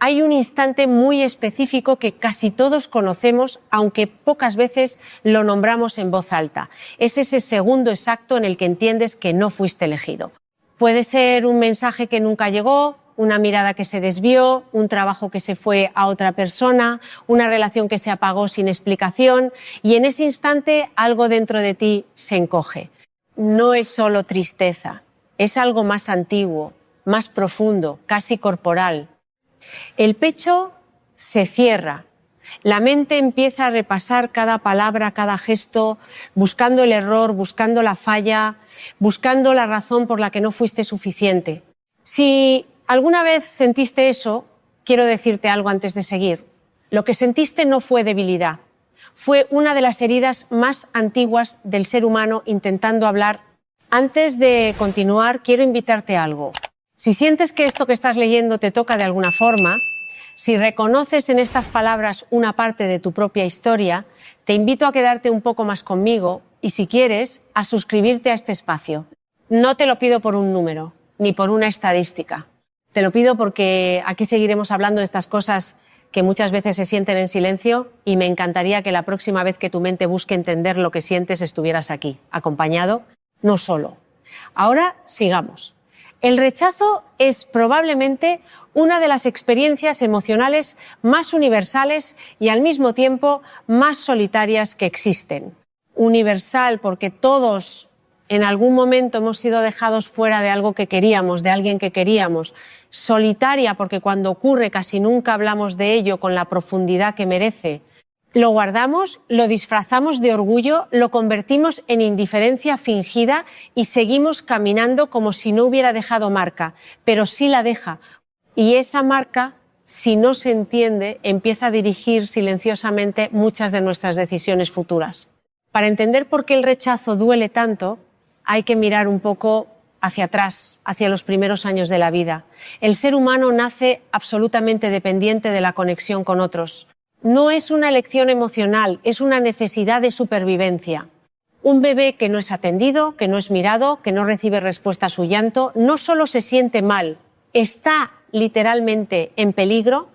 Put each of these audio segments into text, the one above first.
hay un instante muy específico que casi todos conocemos, aunque pocas veces lo nombramos en voz alta. Es ese segundo exacto en el que entiendes que no fuiste elegido. Puede ser un mensaje que nunca llegó, una mirada que se desvió, un trabajo que se fue a otra persona, una relación que se apagó sin explicación, y en ese instante algo dentro de ti se encoge. No es solo tristeza, es algo más antiguo, más profundo, casi corporal. El pecho se cierra, la mente empieza a repasar cada palabra, cada gesto, buscando el error, buscando la falla, buscando la razón por la que no fuiste suficiente. Si alguna vez sentiste eso, quiero decirte algo antes de seguir. Lo que sentiste no fue debilidad, fue una de las heridas más antiguas del ser humano intentando hablar. Antes de continuar, quiero invitarte a algo. Si sientes que esto que estás leyendo te toca de alguna forma, si reconoces en estas palabras una parte de tu propia historia, te invito a quedarte un poco más conmigo y, si quieres, a suscribirte a este espacio. No te lo pido por un número, ni por una estadística. Te lo pido porque aquí seguiremos hablando de estas cosas que muchas veces se sienten en silencio, y me encantaría que la próxima vez que tu mente busque entender lo que sientes estuvieras aquí, acompañado, no solo. Ahora sigamos. El rechazo es probablemente una de las experiencias emocionales más universales y al mismo tiempo más solitarias que existen. Universal porque todos en algún momento hemos sido dejados fuera de algo que queríamos, de alguien que queríamos. Solitaria porque cuando ocurre casi nunca hablamos de ello con la profundidad que merece. Lo guardamos, lo disfrazamos de orgullo, lo convertimos en indiferencia fingida y seguimos caminando como si no hubiera dejado marca, pero sí la deja. Y esa marca, si no se entiende, empieza a dirigir silenciosamente muchas de nuestras decisiones futuras. Para entender por qué el rechazo duele tanto, hay que mirar un poco hacia atrás, hacia los primeros años de la vida. El ser humano nace absolutamente dependiente de la conexión con otros. No es una elección emocional, es una necesidad de supervivencia. Un bebé que no es atendido, que no es mirado, que no recibe respuesta a su llanto, no solo se siente mal, está literalmente en peligro.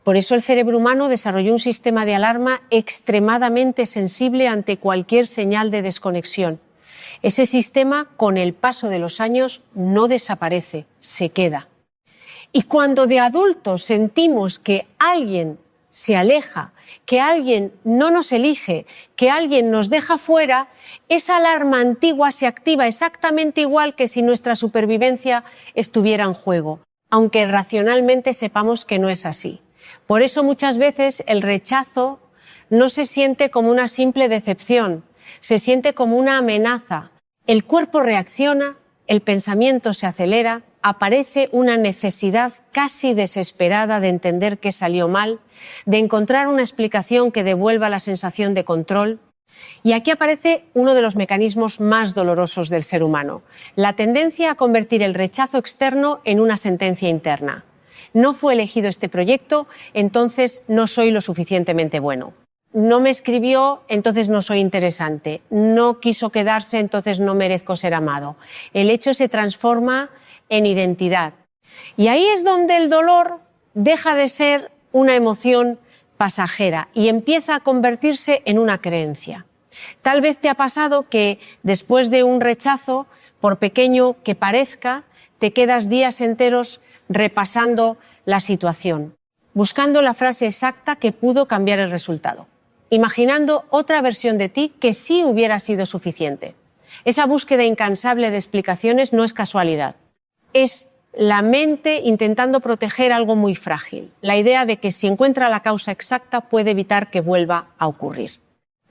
Por eso el cerebro humano desarrolló un sistema de alarma extremadamente sensible ante cualquier señal de desconexión. Ese sistema, con el paso de los años, no desaparece, se queda. Y cuando de adultos sentimos que alguien se aleja, que alguien no nos elige, que alguien nos deja fuera, esa alarma antigua se activa exactamente igual que si nuestra supervivencia estuviera en juego, aunque racionalmente sepamos que no es así. Por eso muchas veces el rechazo no se siente como una simple decepción, se siente como una amenaza. El cuerpo reacciona, el pensamiento se acelera, aparece una necesidad casi desesperada de entender qué salió mal, de encontrar una explicación que devuelva la sensación de control. Y aquí aparece uno de los mecanismos más dolorosos del ser humano, la tendencia a convertir el rechazo externo en una sentencia interna. No fue elegido este proyecto, entonces no soy lo suficientemente bueno. No me escribió, entonces no soy interesante. No quiso quedarse, entonces no merezco ser amado. El hecho se transforma en identidad. Y ahí es donde el dolor deja de ser una emoción pasajera y empieza a convertirse en una creencia. Tal vez te ha pasado que después de un rechazo, por pequeño que parezca, te quedas días enteros repasando la situación, buscando la frase exacta que pudo cambiar el resultado, imaginando otra versión de ti que sí hubiera sido suficiente. Esa búsqueda incansable de explicaciones no es casualidad. Es la mente intentando proteger algo muy frágil, la idea de que si encuentra la causa exacta puede evitar que vuelva a ocurrir.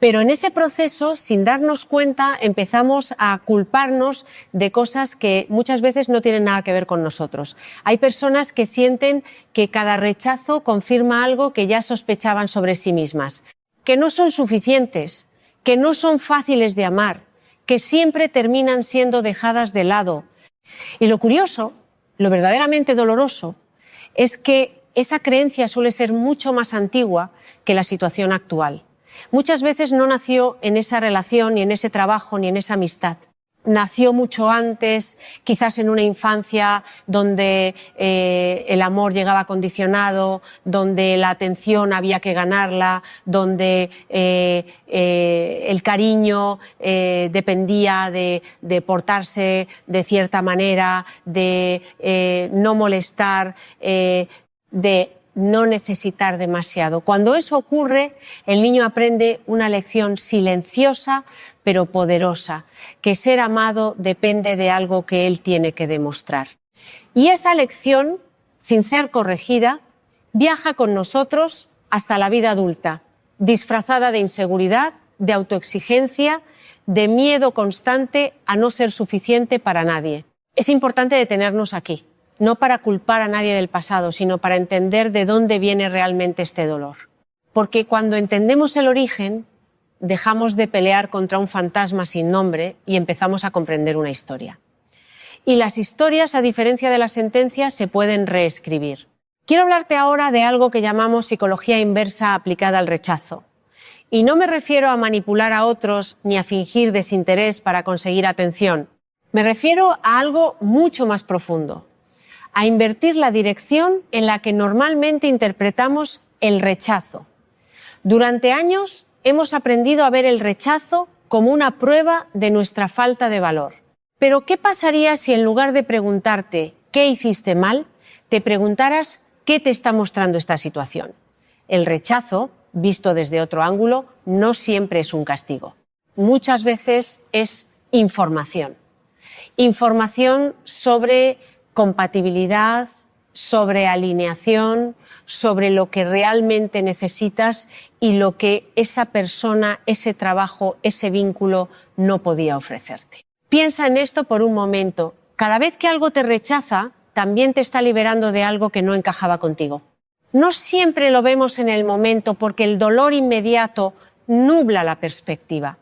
Pero en ese proceso, sin darnos cuenta, empezamos a culparnos de cosas que muchas veces no tienen nada que ver con nosotros. Hay personas que sienten que cada rechazo confirma algo que ya sospechaban sobre sí mismas, que no son suficientes, que no son fáciles de amar, que siempre terminan siendo dejadas de lado. Y lo curioso, lo verdaderamente doloroso, es que esa creencia suele ser mucho más antigua que la situación actual. Muchas veces no nació en esa relación, ni en ese trabajo, ni en esa amistad. nació mucho antes, quizás en una infancia donde el amor llegaba condicionado, donde la atención había que ganarla, donde el cariño dependía de portarse de cierta manera, de no molestar, de no necesitar demasiado. Cuando eso ocurre, el niño aprende una lección silenciosa pero poderosa, que ser amado depende de algo que él tiene que demostrar. Y esa lección, sin ser corregida, viaja con nosotros hasta la vida adulta, disfrazada de inseguridad, de autoexigencia, de miedo constante a no ser suficiente para nadie. Es importante detenernos aquí, no para culpar a nadie del pasado, sino para entender de dónde viene realmente este dolor. Porque cuando entendemos el origen, dejamos de pelear contra un fantasma sin nombre y empezamos a comprender una historia. Y las historias, a diferencia de las sentencias, se pueden reescribir. Quiero hablarte ahora de algo que llamamos psicología inversa aplicada al rechazo. Y no me refiero a manipular a otros ni a fingir desinterés para conseguir atención. Me refiero a algo mucho más profundo, a invertir la dirección en la que normalmente interpretamos el rechazo. Durante años hemos aprendido a ver el rechazo como una prueba de nuestra falta de valor. Pero ¿qué pasaría si en lugar de preguntarte ¿qué hiciste mal?, te preguntaras ¿qué te está mostrando esta situación? El rechazo, visto desde otro ángulo, no siempre es un castigo. Muchas veces es información. Información sobre compatibilidad, sobre alineación, sobre lo que realmente necesitas y lo que esa persona, ese trabajo, ese vínculo no podía ofrecerte. Piensa en esto por un momento. Cada vez que algo te rechaza, también te está liberando de algo que no encajaba contigo. No siempre lo vemos en el momento porque el dolor inmediato nubla la perspectiva,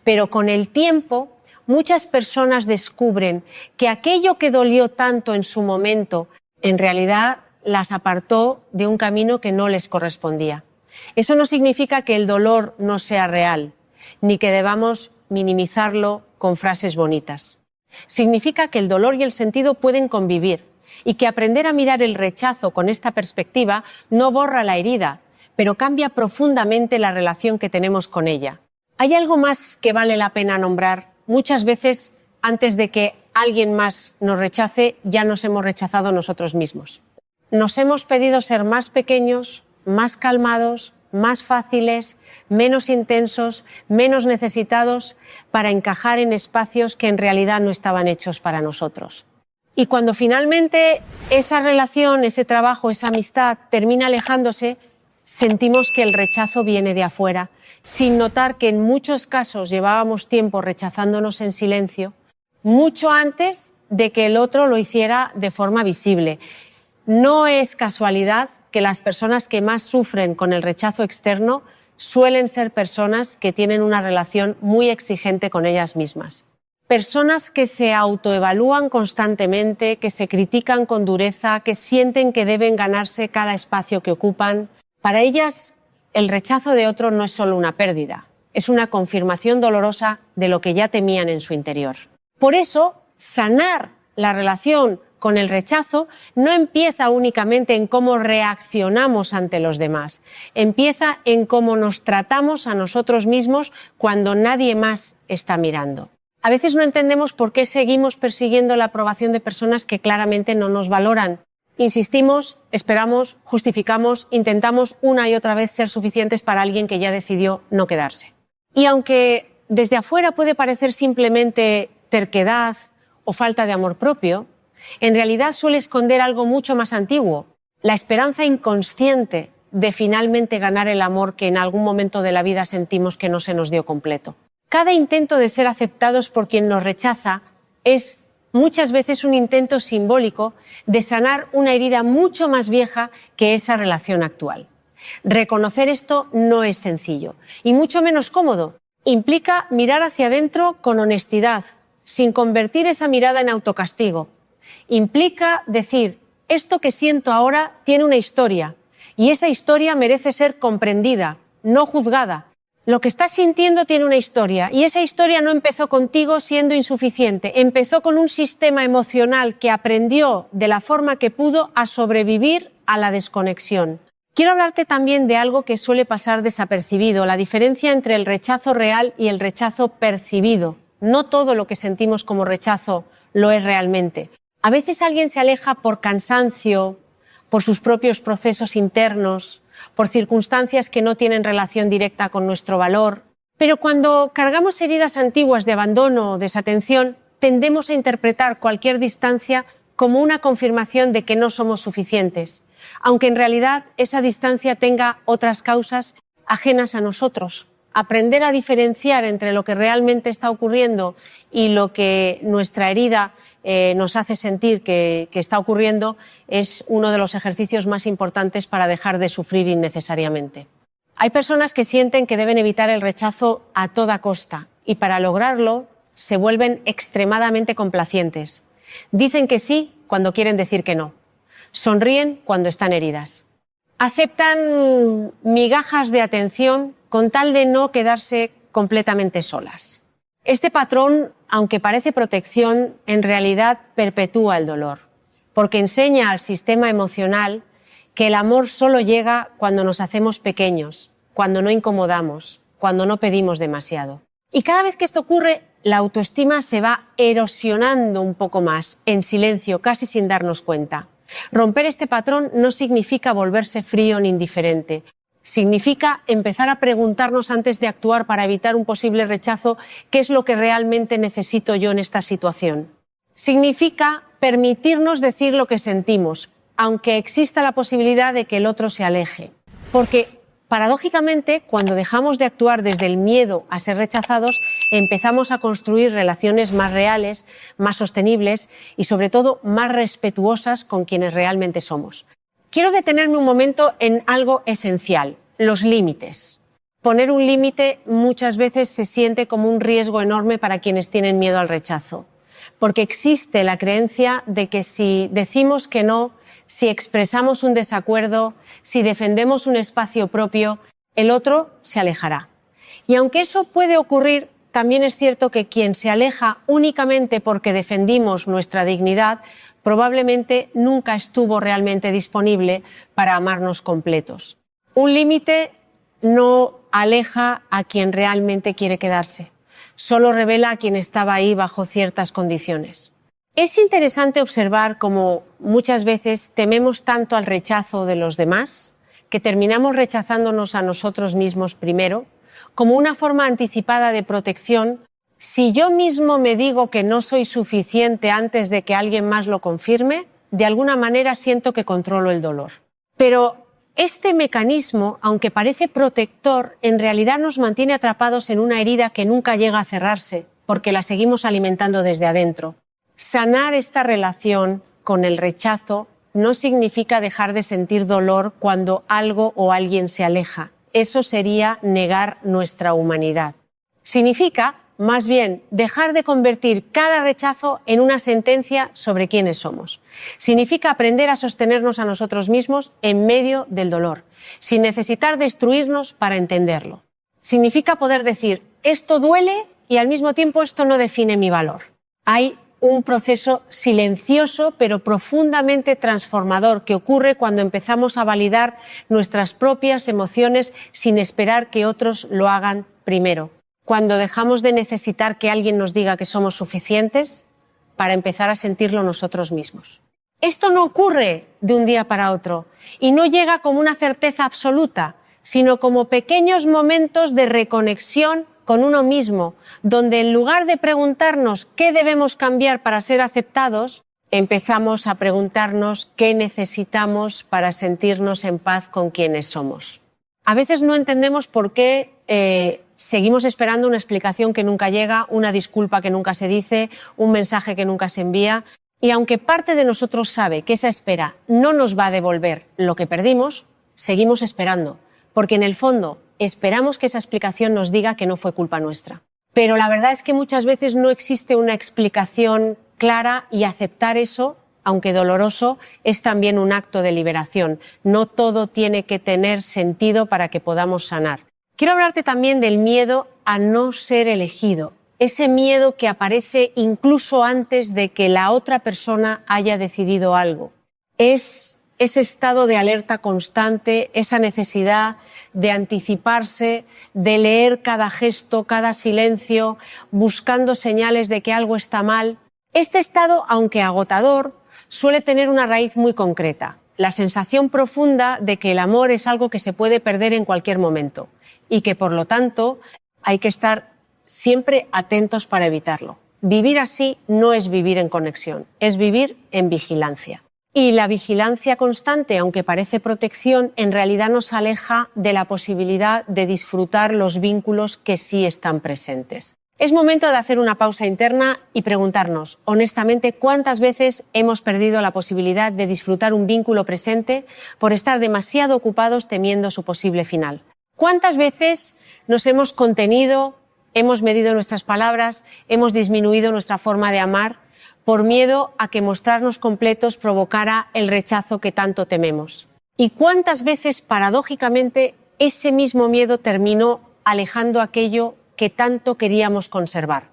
pero con el tiempo muchas personas descubren que aquello que dolió tanto en su momento en realidad las apartó de un camino que no les correspondía. Eso no significa que el dolor no sea real, ni que debamos minimizarlo con frases bonitas. Significa que el dolor y el sentido pueden convivir y que aprender a mirar el rechazo con esta perspectiva no borra la herida, pero cambia profundamente la relación que tenemos con ella. Hay algo más que vale la pena nombrar. Muchas veces, antes de que alguien más nos rechace, ya nos hemos rechazado nosotros mismos. Nos hemos pedido ser más pequeños, más calmados, más fáciles, menos intensos, menos necesitados, para encajar en espacios que en realidad no estaban hechos para nosotros. Y cuando finalmente esa relación, ese trabajo, esa amistad termina alejándose, sentimos que el rechazo viene de afuera, sin notar que en muchos casos llevábamos tiempo rechazándonos en silencio, mucho antes de que el otro lo hiciera de forma visible. No es casualidad que las personas que más sufren con el rechazo externo suelen ser personas que tienen una relación muy exigente con ellas mismas. Personas que se autoevalúan constantemente, que se critican con dureza, que sienten que deben ganarse cada espacio que ocupan. Para ellas, el rechazo de otro no es solo una pérdida, es una confirmación dolorosa de lo que ya temían en su interior. Por eso, sanar la relación con el rechazo no empieza únicamente en cómo reaccionamos ante los demás, empieza en cómo nos tratamos a nosotros mismos cuando nadie más está mirando. A veces no entendemos por qué seguimos persiguiendo la aprobación de personas que claramente no nos valoran. Insistimos, esperamos, justificamos, intentamos una y otra vez ser suficientes para alguien que ya decidió no quedarse. Y aunque desde afuera puede parecer simplemente terquedad o falta de amor propio, en realidad suele esconder algo mucho más antiguo, la esperanza inconsciente de finalmente ganar el amor que en algún momento de la vida sentimos que no se nos dio completo. Cada intento de ser aceptados por quien nos rechaza es muchas veces un intento simbólico de sanar una herida mucho más vieja que esa relación actual. Reconocer esto no es sencillo y mucho menos cómodo. Implica mirar hacia adentro con honestidad, sin convertir esa mirada en autocastigo. Implica decir, esto que siento ahora tiene una historia y esa historia merece ser comprendida, no juzgada. Lo que estás sintiendo tiene una historia y esa historia no empezó contigo siendo insuficiente, empezó con un sistema emocional que aprendió de la forma que pudo a sobrevivir a la desconexión. Quiero hablarte también de algo que suele pasar desapercibido, la diferencia entre el rechazo real y el rechazo percibido. No todo lo que sentimos como rechazo lo es realmente. A veces alguien se aleja por cansancio, por sus propios procesos internos, por circunstancias que no tienen relación directa con nuestro valor. Pero cuando cargamos heridas antiguas de abandono o desatención, tendemos a interpretar cualquier distancia como una confirmación de que no somos suficientes, aunque en realidad esa distancia tenga otras causas ajenas a nosotros. Aprender a diferenciar entre lo que realmente está ocurriendo y lo que nuestra herida nos hace sentir que está ocurriendo es uno de los ejercicios más importantes para dejar de sufrir innecesariamente. Hay personas que sienten que deben evitar el rechazo a toda costa y para lograrlo se vuelven extremadamente complacientes. Dicen que sí cuando quieren decir que no. Sonríen cuando están heridas. Aceptan migajas de atención con tal de no quedarse completamente solas. Este patrón, aunque parece protección, en realidad perpetúa el dolor, porque enseña al sistema emocional que el amor solo llega cuando nos hacemos pequeños, cuando no incomodamos, cuando no pedimos demasiado. Y cada vez que esto ocurre, la autoestima se va erosionando un poco más, en silencio, casi sin darnos cuenta. Romper este patrón no significa volverse frío ni indiferente. Significa empezar a preguntarnos antes de actuar para evitar un posible rechazo qué es lo que realmente necesito yo en esta situación. Significa permitirnos decir lo que sentimos, aunque exista la posibilidad de que el otro se aleje. Porque, paradójicamente, cuando dejamos de actuar desde el miedo a ser rechazados, empezamos a construir relaciones más reales, más sostenibles y, sobre todo, más respetuosas con quienes realmente somos. Quiero detenerme un momento en algo esencial, los límites. Poner un límite muchas veces se siente como un riesgo enorme para quienes tienen miedo al rechazo, porque existe la creencia de que si decimos que no, si expresamos un desacuerdo, si defendemos un espacio propio, el otro se alejará. Y aunque eso puede ocurrir, también es cierto que quien se aleja únicamente porque defendimos nuestra dignidad, probablemente nunca estuvo realmente disponible para amarnos completos. Un límite no aleja a quien realmente quiere quedarse, solo revela a quien estaba ahí bajo ciertas condiciones. Es interesante observar cómo muchas veces tememos tanto al rechazo de los demás que terminamos rechazándonos a nosotros mismos primero, como una forma anticipada de protección. Si yo mismo me digo que no soy suficiente antes de que alguien más lo confirme, de alguna manera siento que controlo el dolor. Pero este mecanismo, aunque parece protector, en realidad nos mantiene atrapados en una herida que nunca llega a cerrarse, porque la seguimos alimentando desde adentro. Sanar esta relación con el rechazo no significa dejar de sentir dolor cuando algo o alguien se aleja. Eso sería negar nuestra humanidad. Significa, más bien, dejar de convertir cada rechazo en una sentencia sobre quiénes somos. Significa aprender a sostenernos a nosotros mismos en medio del dolor, sin necesitar destruirnos para entenderlo. Significa poder decir, esto duele y al mismo tiempo esto no define mi valor. Hay un proceso silencioso pero profundamente transformador que ocurre cuando empezamos a validar nuestras propias emociones sin esperar que otros lo hagan primero. Cuando dejamos de necesitar que alguien nos diga que somos suficientes para empezar a sentirlo nosotros mismos. Esto no ocurre de un día para otro y no llega como una certeza absoluta, sino como pequeños momentos de reconexión con uno mismo, donde en lugar de preguntarnos qué debemos cambiar para ser aceptados, empezamos a preguntarnos qué necesitamos para sentirnos en paz con quienes somos. A veces no entendemos por qué seguimos esperando una explicación que nunca llega, una disculpa que nunca se dice, un mensaje que nunca se envía. Y aunque parte de nosotros sabe que esa espera no nos va a devolver lo que perdimos, seguimos esperando, porque en el fondo esperamos que esa explicación nos diga que no fue culpa nuestra. Pero la verdad es que muchas veces no existe una explicación clara y aceptar eso, aunque doloroso, es también un acto de liberación. No todo tiene que tener sentido para que podamos sanar. Quiero hablarte también del miedo a no ser elegido, ese miedo que aparece incluso antes de que la otra persona haya decidido algo. Es ese estado de alerta constante, esa necesidad de anticiparse, de leer cada gesto, cada silencio, buscando señales de que algo está mal. Este estado, aunque agotador, suele tener una raíz muy concreta, la sensación profunda de que el amor es algo que se puede perder en cualquier momento y que, por lo tanto, hay que estar siempre atentos para evitarlo. Vivir así no es vivir en conexión, es vivir en vigilancia. Y la vigilancia constante, aunque parece protección, en realidad nos aleja de la posibilidad de disfrutar los vínculos que sí están presentes. Es momento de hacer una pausa interna y preguntarnos, honestamente, ¿cuántas veces hemos perdido la posibilidad de disfrutar un vínculo presente por estar demasiado ocupados temiendo su posible final? ¿Cuántas veces nos hemos contenido, hemos medido nuestras palabras, hemos disminuido nuestra forma de amar por miedo a que mostrarnos completos provocara el rechazo que tanto tememos? ¿Y cuántas veces, paradójicamente, ese mismo miedo terminó alejando aquello que tanto queríamos conservar?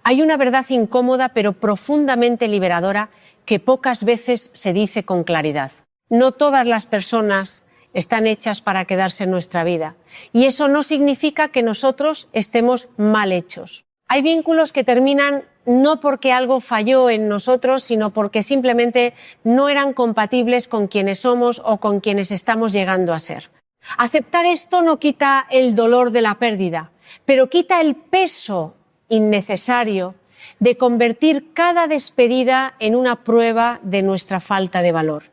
Hay una verdad incómoda pero profundamente liberadora que pocas veces se dice con claridad. No todas las personas están hechas para quedarse en nuestra vida y eso no significa que nosotros estemos mal hechos. Hay vínculos que terminan no porque algo falló en nosotros, sino porque simplemente no eran compatibles con quienes somos o con quienes estamos llegando a ser. Aceptar esto no quita el dolor de la pérdida, pero quita el peso innecesario de convertir cada despedida en una prueba de nuestra falta de valor.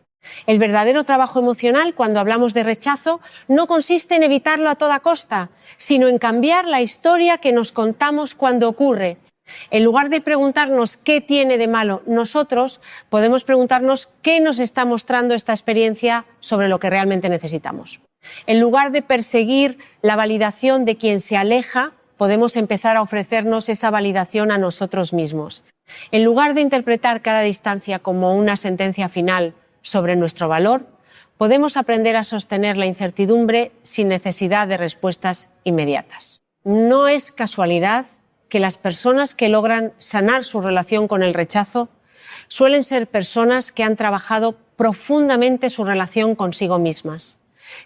El verdadero trabajo emocional, cuando hablamos de rechazo, no consiste en evitarlo a toda costa, sino en cambiar la historia que nos contamos cuando ocurre. En lugar de preguntarnos qué tiene de malo nosotros, podemos preguntarnos qué nos está mostrando esta experiencia sobre lo que realmente necesitamos. En lugar de perseguir la validación de quien se aleja, podemos empezar a ofrecernos esa validación a nosotros mismos. En lugar de interpretar cada distancia como una sentencia final sobre nuestro valor, podemos aprender a sostener la incertidumbre sin necesidad de respuestas inmediatas. No es casualidad que las personas que logran sanar su relación con el rechazo suelen ser personas que han trabajado profundamente su relación consigo mismas,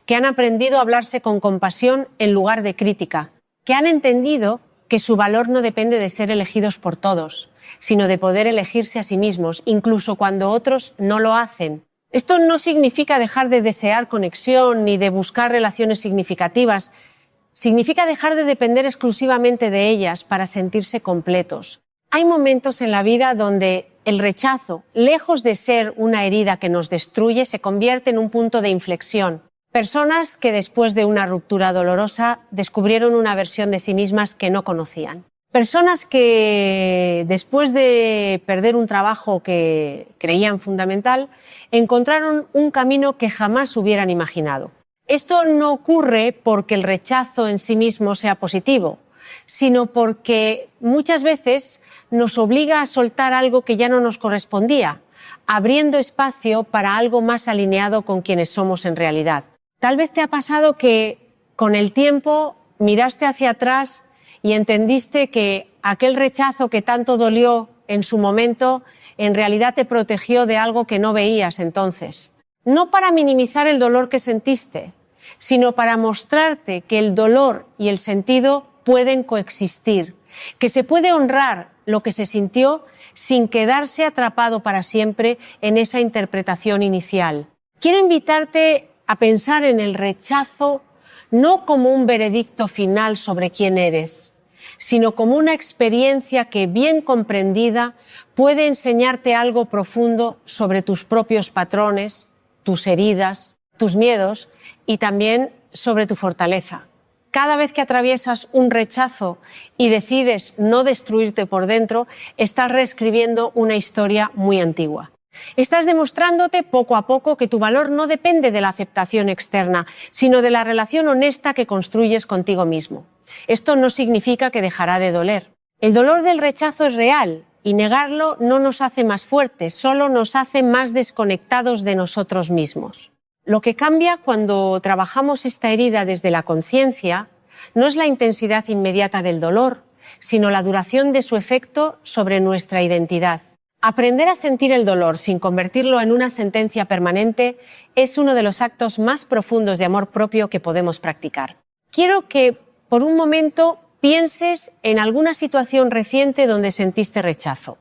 que han aprendido a hablarse con compasión en lugar de crítica, que han entendido que su valor no depende de ser elegidos por todos, sino de poder elegirse a sí mismos, incluso cuando otros no lo hacen. Esto no significa dejar de desear conexión ni de buscar relaciones significativas. Significa dejar de depender exclusivamente de ellas para sentirse completos. Hay momentos en la vida donde el rechazo, lejos de ser una herida que nos destruye, se convierte en un punto de inflexión. Personas que después de una ruptura dolorosa descubrieron una versión de sí mismas que no conocían. Personas que después de perder un trabajo que creían fundamental, encontraron un camino que jamás hubieran imaginado. Esto no ocurre porque el rechazo en sí mismo sea positivo, sino porque muchas veces nos obliga a soltar algo que ya no nos correspondía, abriendo espacio para algo más alineado con quienes somos en realidad. Tal vez te ha pasado que con el tiempo miraste hacia atrás y entendiste que aquel rechazo que tanto dolió en su momento en realidad te protegió de algo que no veías entonces. No para minimizar el dolor que sentiste, sino para mostrarte que el dolor y el sentido pueden coexistir, que se puede honrar lo que se sintió sin quedarse atrapado para siempre en esa interpretación inicial. Quiero invitarte a pensar en el rechazo no como un veredicto final sobre quién eres, sino como una experiencia que, bien comprendida, puede enseñarte algo profundo sobre tus propios patrones, tus heridas, tus miedos y también sobre tu fortaleza. Cada vez que atraviesas un rechazo y decides no destruirte por dentro, estás reescribiendo una historia muy antigua. Estás demostrándote poco a poco que tu valor no depende de la aceptación externa, sino de la relación honesta que construyes contigo mismo. Esto no significa que dejará de doler. El dolor del rechazo es real y negarlo no nos hace más fuertes, solo nos hace más desconectados de nosotros mismos. Lo que cambia cuando trabajamos esta herida desde la conciencia, no es la intensidad inmediata del dolor, sino la duración de su efecto sobre nuestra identidad. Aprender a sentir el dolor sin convertirlo en una sentencia permanente es uno de los actos más profundos de amor propio que podemos practicar. Quiero que por un momento pienses en alguna situación reciente donde sentiste rechazo.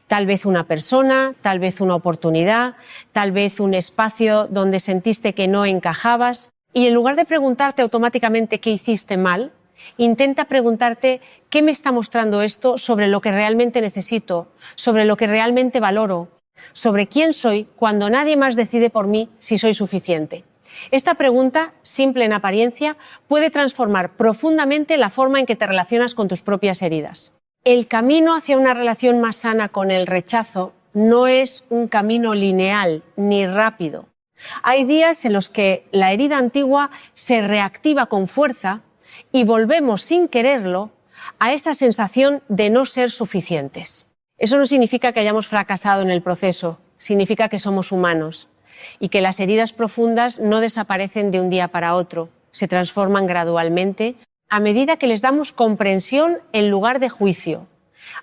Tal vez una persona, tal vez una oportunidad, tal vez un espacio donde sentiste que no encajabas. Y en lugar de preguntarte automáticamente qué hiciste mal, intenta preguntarte qué me está mostrando esto sobre lo que realmente necesito, sobre lo que realmente valoro, sobre quién soy cuando nadie más decide por mí si soy suficiente. Esta pregunta, simple en apariencia, puede transformar profundamente la forma en que te relacionas con tus propias heridas. El camino hacia una relación más sana con el rechazo no es un camino lineal ni rápido. Hay días en los que la herida antigua se reactiva con fuerza y volvemos sin quererlo a esa sensación de no ser suficientes. Eso no significa que hayamos fracasado en el proceso, significa que somos humanos y que las heridas profundas no desaparecen de un día para otro, se transforman gradualmente a medida que les damos comprensión en lugar de juicio.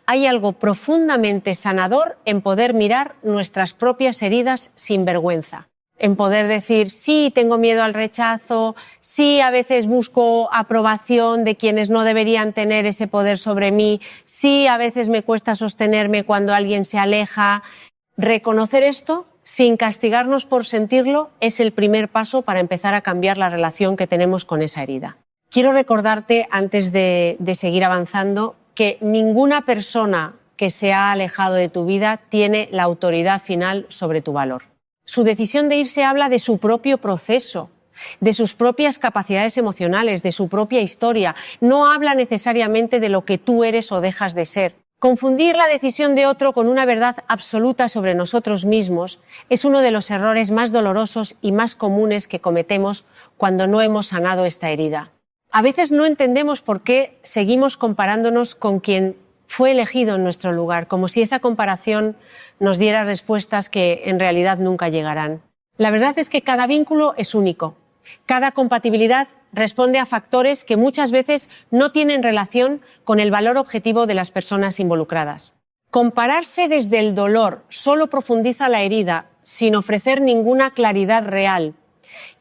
Hay algo profundamente sanador en poder mirar nuestras propias heridas sin vergüenza. En poder decir, sí, tengo miedo al rechazo, sí, a veces busco aprobación de quienes no deberían tener ese poder sobre mí, sí, a veces me cuesta sostenerme cuando alguien se aleja. Reconocer esto, sin castigarnos por sentirlo, es el primer paso para empezar a cambiar la relación que tenemos con esa herida. Quiero recordarte, antes de seguir avanzando, que ninguna persona que se ha alejado de tu vida tiene la autoridad final sobre tu valor. Su decisión de irse habla de su propio proceso, de sus propias capacidades emocionales, de su propia historia. No habla necesariamente de lo que tú eres o dejas de ser. Confundir la decisión de otro con una verdad absoluta sobre nosotros mismos es uno de los errores más dolorosos y más comunes que cometemos cuando no hemos sanado esta herida. A veces no entendemos por qué seguimos comparándonos con quien fue elegido en nuestro lugar, como si esa comparación nos diera respuestas que en realidad nunca llegarán. La verdad es que cada vínculo es único. Cada compatibilidad responde a factores que muchas veces no tienen relación con el valor objetivo de las personas involucradas. Compararse desde el dolor solo profundiza la herida sin ofrecer ninguna claridad real.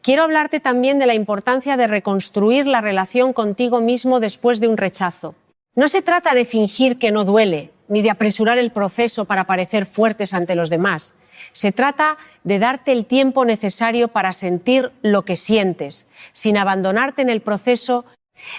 Quiero hablarte también de la importancia de reconstruir la relación contigo mismo después de un rechazo. No se trata de fingir que no duele, ni de apresurar el proceso para parecer fuertes ante los demás. Se trata de darte el tiempo necesario para sentir lo que sientes, sin abandonarte en el proceso.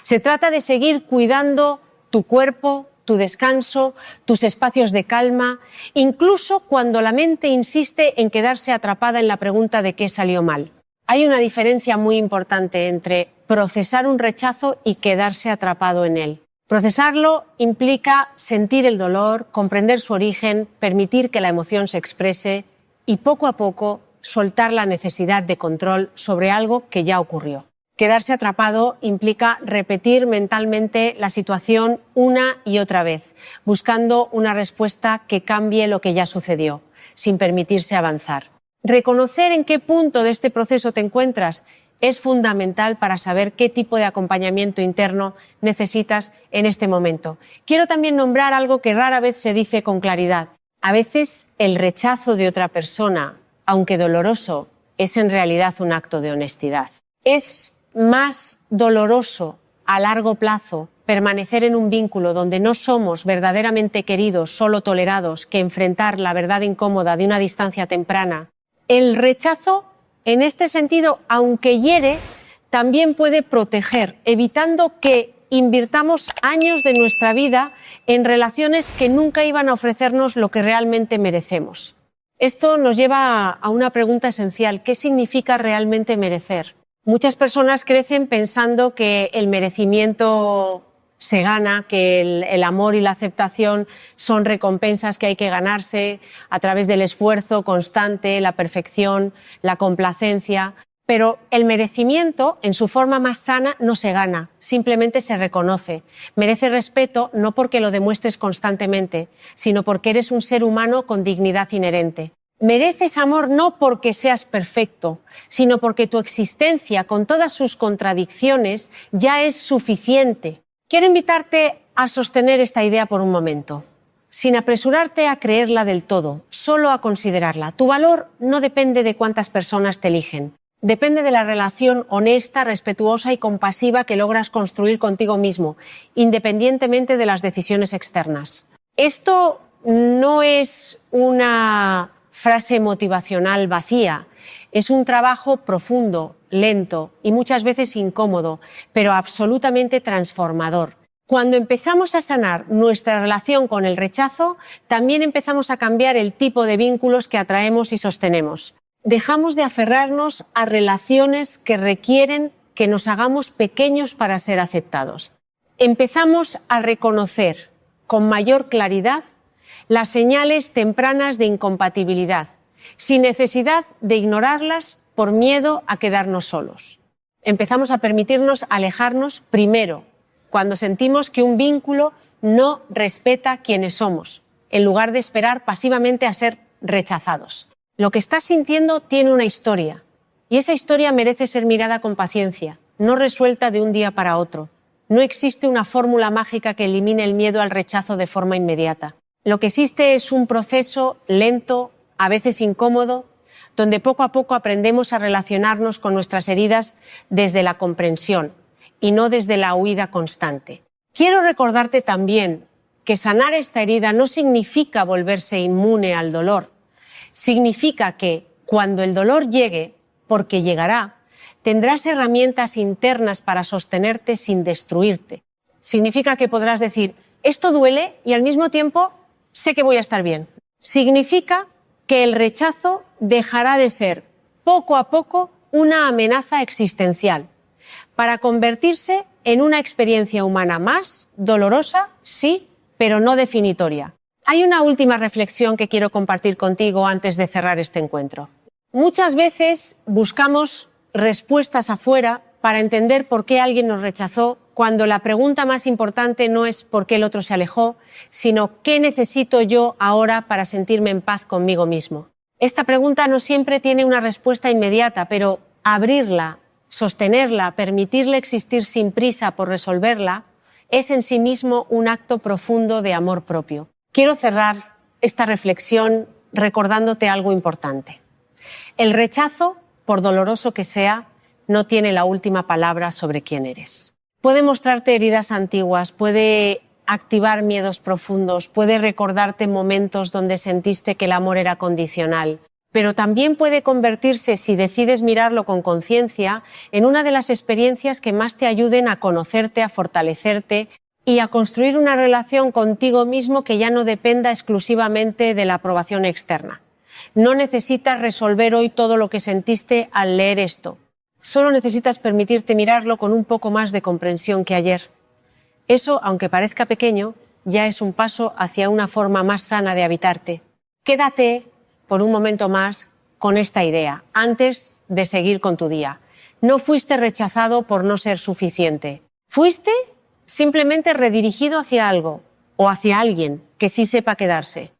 Se trata de seguir cuidando tu cuerpo, tu descanso, tus espacios de calma, incluso cuando la mente insiste en quedarse atrapada en la pregunta de qué salió mal. Hay una diferencia muy importante entre procesar un rechazo y quedarse atrapado en él. Procesarlo implica sentir el dolor, comprender su origen, permitir que la emoción se exprese y poco a poco soltar la necesidad de control sobre algo que ya ocurrió. Quedarse atrapado implica repetir mentalmente la situación una y otra vez, buscando una respuesta que cambie lo que ya sucedió, sin permitirse avanzar. Reconocer en qué punto de este proceso te encuentras es fundamental para saber qué tipo de acompañamiento interno necesitas en este momento. Quiero también nombrar algo que rara vez se dice con claridad. A veces el rechazo de otra persona, aunque doloroso, es en realidad un acto de honestidad. Es más doloroso a largo plazo permanecer en un vínculo donde no somos verdaderamente queridos, solo tolerados, que enfrentar la verdad incómoda de una distancia temprana. El rechazo, en este sentido, aunque hiere, también puede proteger, evitando que invirtamos años de nuestra vida en relaciones que nunca iban a ofrecernos lo que realmente merecemos. Esto nos lleva a una pregunta esencial: ¿qué significa realmente merecer? Muchas personas crecen pensando que el merecimiento se gana, que el amor y la aceptación son recompensas que hay que ganarse a través del esfuerzo constante, la perfección, la complacencia. Pero el merecimiento, en su forma más sana, no se gana, simplemente se reconoce. Merece respeto no porque lo demuestres constantemente, sino porque eres un ser humano con dignidad inherente. Mereces amor no porque seas perfecto, sino porque tu existencia, con todas sus contradicciones, ya es suficiente. Quiero invitarte a sostener esta idea por un momento, sin apresurarte a creerla del todo, solo a considerarla. Tu valor no depende de cuántas personas te eligen. Depende de la relación honesta, respetuosa y compasiva que logras construir contigo mismo, independientemente de las decisiones externas. Esto no es una frase motivacional vacía. Es un trabajo profundo, lento y muchas veces incómodo, pero absolutamente transformador. Cuando empezamos a sanar nuestra relación con el rechazo, también empezamos a cambiar el tipo de vínculos que atraemos y sostenemos. Dejamos de aferrarnos a relaciones que requieren que nos hagamos pequeños para ser aceptados. Empezamos a reconocer con mayor claridad las señales tempranas de incompatibilidad, sin necesidad de ignorarlas por miedo a quedarnos solos. Empezamos a permitirnos alejarnos primero, cuando sentimos que un vínculo no respeta quiénes somos, en lugar de esperar pasivamente a ser rechazados. Lo que estás sintiendo tiene una historia, y esa historia merece ser mirada con paciencia, no resuelta de un día para otro. No existe una fórmula mágica que elimine el miedo al rechazo de forma inmediata. Lo que existe es un proceso lento, a veces incómodo, donde poco a poco aprendemos a relacionarnos con nuestras heridas desde la comprensión y no desde la huida constante. Quiero recordarte también que sanar esta herida no significa volverse inmune al dolor. Significa que cuando el dolor llegue, porque llegará, tendrás herramientas internas para sostenerte sin destruirte. Significa que podrás decir, esto duele y al mismo tiempo sé que voy a estar bien. Significa que el rechazo dejará de ser, poco a poco, una amenaza existencial, para convertirse en una experiencia humana más, dolorosa, sí, pero no definitoria. Hay una última reflexión que quiero compartir contigo antes de cerrar este encuentro. Muchas veces buscamos respuestas afuera para entender por qué alguien nos rechazó, cuando la pregunta más importante no es por qué el otro se alejó, sino qué necesito yo ahora para sentirme en paz conmigo mismo. Esta pregunta no siempre tiene una respuesta inmediata, pero abrirla, sostenerla, permitirle existir sin prisa por resolverla, es en sí mismo un acto profundo de amor propio. Quiero cerrar esta reflexión recordándote algo importante. El rechazo, por doloroso que sea, no tiene la última palabra sobre quién eres. Puede mostrarte heridas antiguas, puede activar miedos profundos, puede recordarte momentos donde sentiste que el amor era condicional, pero también puede convertirse, si decides mirarlo con conciencia, en una de las experiencias que más te ayuden a conocerte, a fortalecerte y a construir una relación contigo mismo que ya no dependa exclusivamente de la aprobación externa. No necesitas resolver hoy todo lo que sentiste al leer esto. Solo necesitas permitirte mirarlo con un poco más de comprensión que ayer. Eso, aunque parezca pequeño, ya es un paso hacia una forma más sana de habitarte. Quédate por un momento más con esta idea, antes de seguir con tu día. No fuiste rechazado por no ser suficiente. Fuiste simplemente redirigido hacia algo o hacia alguien que sí sepa quedarse.